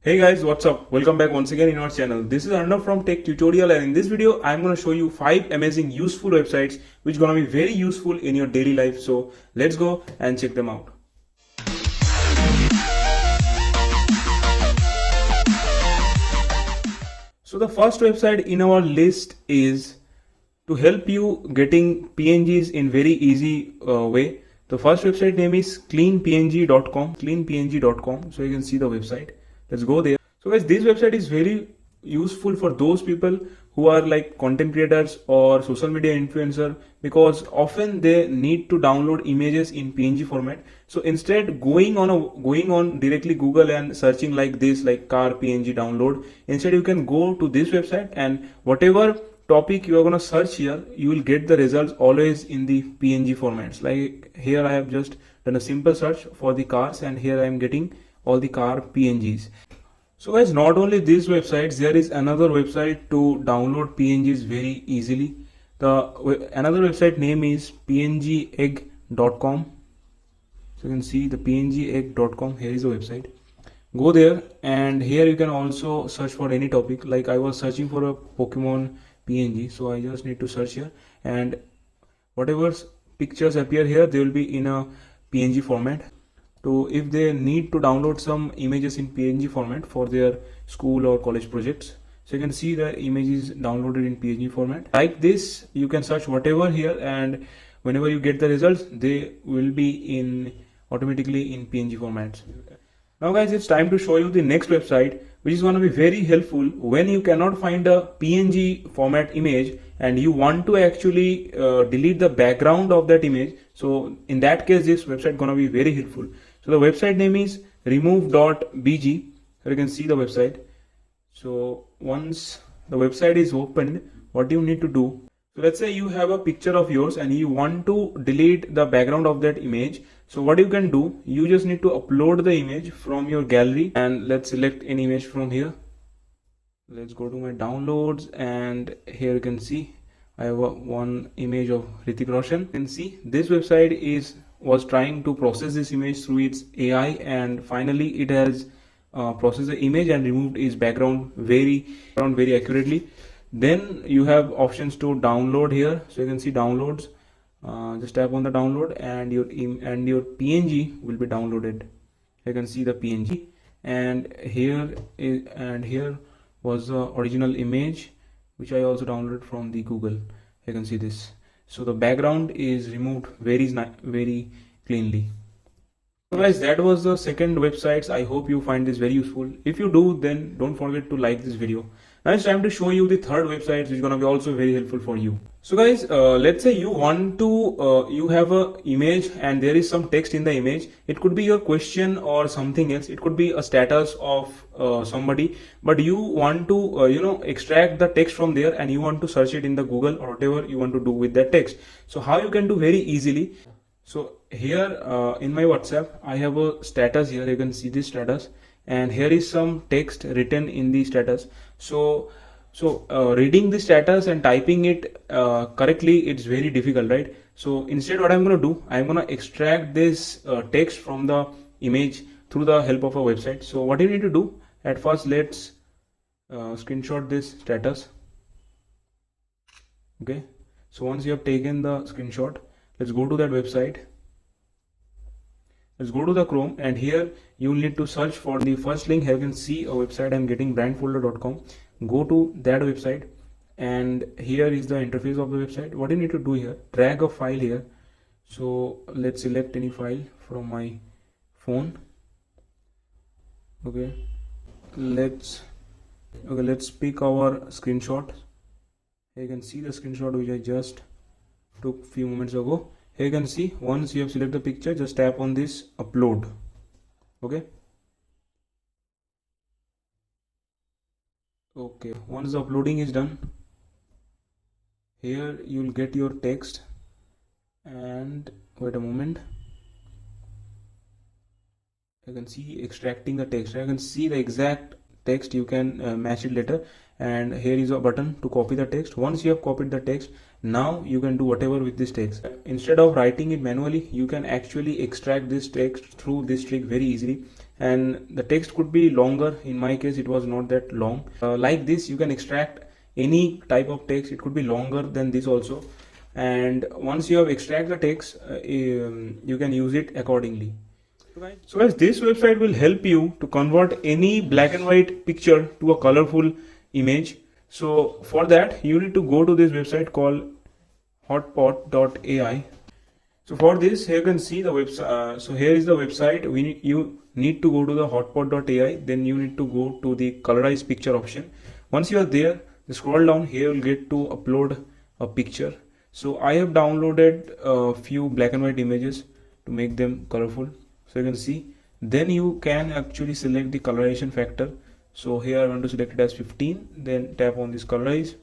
Hey guys, what's up? Welcome back once again in our channel. This is Arnav from Tech Tutorial, and in this video I'm going to show you 5 amazing useful websites which are going to be very useful in your daily life. So let's go and check them out. So the first website in our list is to help you getting PNGs in very easy way. The first website name is cleanpng.com. So you can see the website. Let's go there. So guys, this website is very useful for those people who are like content creators or social media influencer, because often they need to download images in PNG format. So instead going on directly Google and searching like this, like car PNG download, instead you can go to this website, and whatever topic you are going to search here, you will get the results always in the PNG formats. Like here I have just done a simple search for the cars, and here I am getting all the car PNGs. So guys, not only these websites, there is another website to download PNGs very easily. Another website name is pngegg.com. So you can see the pngegg.com. Here is the website. Go there, and here you can also search for any topic. Like I was searching for a Pokemon PNG, so I just need to search here, and whatever pictures appear here, they will be in a PNG format. So if they need to download some images in PNG format for their school or college projects, so you can see the images downloaded in PNG format. Like this, you can search whatever here, and whenever you get the results, they will be automatically in PNG formats. Now guys, it's time to show you the next website, which is going to be very helpful when you cannot find a PNG format image and you want to actually delete the background of that image. So in that case, this website going to be very helpful. So the website name is remove.bg. So you can see the website. So once the website is opened, what you need to do, so let's say you have a picture of yours and you want to delete the background of that image. So what you can do, you just need to upload the image from your gallery, and let's select an image from here. Let's go to my downloads, and here you can see I have one image of Hrithik Roshan. You can see this website was trying to process this image through its AI, and finally it has processed the image and removed its background very accurately. Then you have options to download here. So you can see downloads. Just tap on the download, and your PNG will be downloaded. You can see the PNG, and here was the original image which I also downloaded from the Google. You can see this. So the background is removed very cleanly. So guys, that was the second websites. I hope you find this very useful. If you do, then don't forget to like this video. Now it's time to show you the third website, which is going to be also very helpful for you. So guys, let's say you want to you have a image and there is some text in the image. It could be your question or something else. It could be a status of somebody, but you want to extract the text from there, and you want to search it in the Google or whatever you want to do with that text. So how you can do very easily. So here in my WhatsApp, I have a status here. You can see this status, and here is some text written in the status. So reading the status and typing it correctly, it's very difficult, right? So instead, what I'm going to do, I'm going to extract this text from the image through the help of a website. So what you need to do, at first, let's screenshot this status. Okay. So once you have taken the screenshot, let's go to that website. Let's go to the Chrome, and here you need to search for the first link. Here you can see a website I'm getting, brandfolder.com. Go to that website, and here is the interface of the website. What you need to do here, drag a file here. So let's select any file from my phone. Okay, let's pick our screenshot. Here you can see the screenshot which I just took a few moments ago. Here you can see, once you have selected the picture, just tap on this upload. Okay, once the uploading is done, here you will get your text, and wait a moment, you can see extracting the text. You can see the exact text. You can match it later, and here is a button to copy the text. Once you have copied the text, now you can do whatever with this text. Instead of writing it manually, you can actually extract this text through this trick very easily. and the text could be longer. In my case it was not that long. Like this you can extract any type of text. It could be longer than this also, and once you have extract the text, you can use it accordingly. So guys, this website will help you to convert any black and white picture to a colorful image. So for that you need to go to this website called hotpot.ai. So for this, here you can see the website. So here is the website. You need to go to the hotpot.ai. Then you need to go to the colorize picture option. Once you are there, just scroll down. Here you'll get to upload a picture. So I have downloaded a few black and white images to make them colorful. So you can see. Then you can actually select the colorization factor. So here I want to select it as 15. Then tap on this colorize.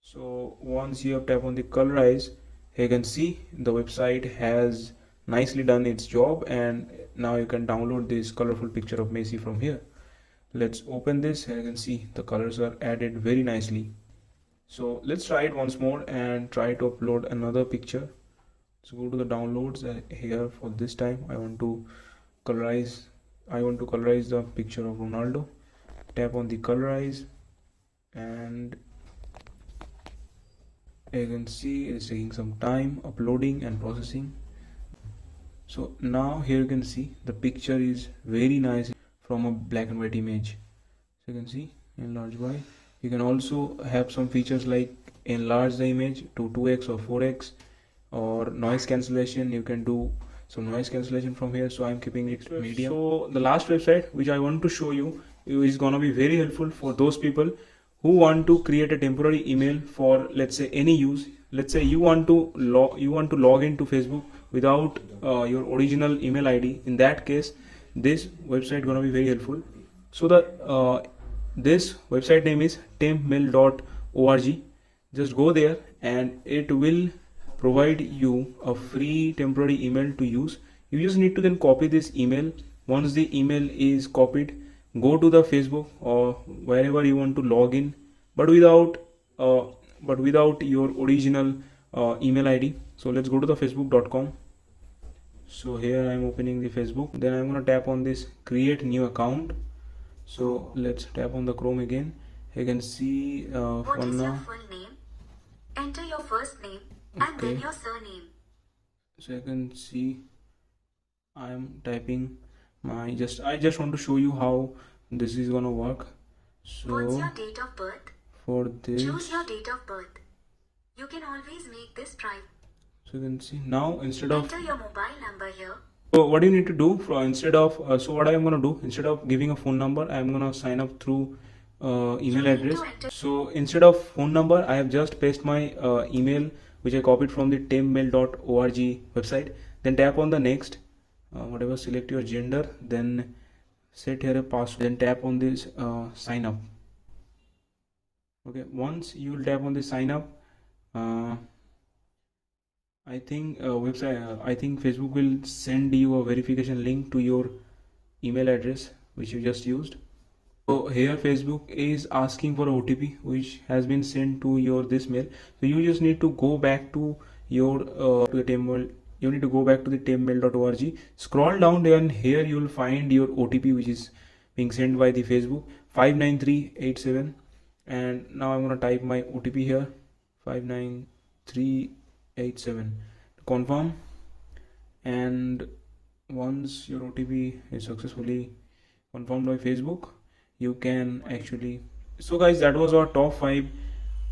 So once you have tapped on the colorize, here you can see the website has nicely done its job, and now you can download this colorful picture of Messi from here. Let's open this. Here you can see the colors are added very nicely. So let's try it once more and try to upload another picture. So go to the downloads, here for this time I want to colorize the picture of Ronaldo. Tap on the colorize, and you can see it's taking some time uploading and processing. So now here you can see the picture is very nice from a black and white image. So you can see enlarge by. You can also have some features like enlarge the image to 2x or 4x, or noise cancellation. You can do some noise cancellation from here. So I'm keeping it medium. So the last website which I want to show you is gonna be very helpful for those people who want to create a temporary email for, let's say, any use. Let's say you want to log into Facebook without your original email ID. In that case, this website gonna be very helpful. So the this website name is tempmail.org. Just go there and it will provide you a free temporary email to use. You just need to then copy this email. Once the email is copied, go to the Facebook or wherever you want to log in, but without your original email ID. So let's go to the facebook.com. So here I'm opening the Facebook. Then I'm going to tap on this create new account. So let's tap on the Chrome again. You can see what is your full name? Enter your first name and then your surname. So you can see I'm typing I just want to show you how this is gonna work. So what's your date of birth? For this, choose your date of birth. You can always make this private. So you can see now instead of enter your mobile number here. So what you need to do instead of so what I am gonna do, instead of giving a phone number, I am gonna sign up through email address. So instead of phone number, I have just pasted my email which I copied from the tempmail.org website. Then tap on the next. Whatever, select your gender, then set here a password, then tap on this sign up. Okay, once you will tap on the sign up, I think Facebook will send you a verification link to your email address which you just used. So here Facebook is asking for OTP which has been sent to this mail. So you just need to go back to your to the tempmail. You need to go back to the tempmail.org. Scroll down there and here you will find your OTP which is being sent by the Facebook 59387. And now I'm going to type my OTP here 59387 to confirm. And once your OTP is successfully confirmed by Facebook, you can actually. So guys, that was our top 5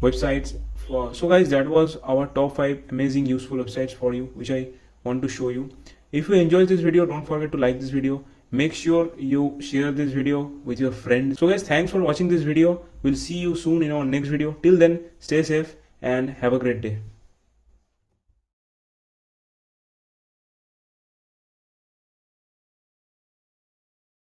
websites that was our top 5 amazing useful websites for you which I want to show you. If you enjoyed this video, don't forget to like this video. Make sure you share this video with your friends. So guys, thanks for watching this video. We'll see you soon in our next video. Till then, stay safe and have a great day.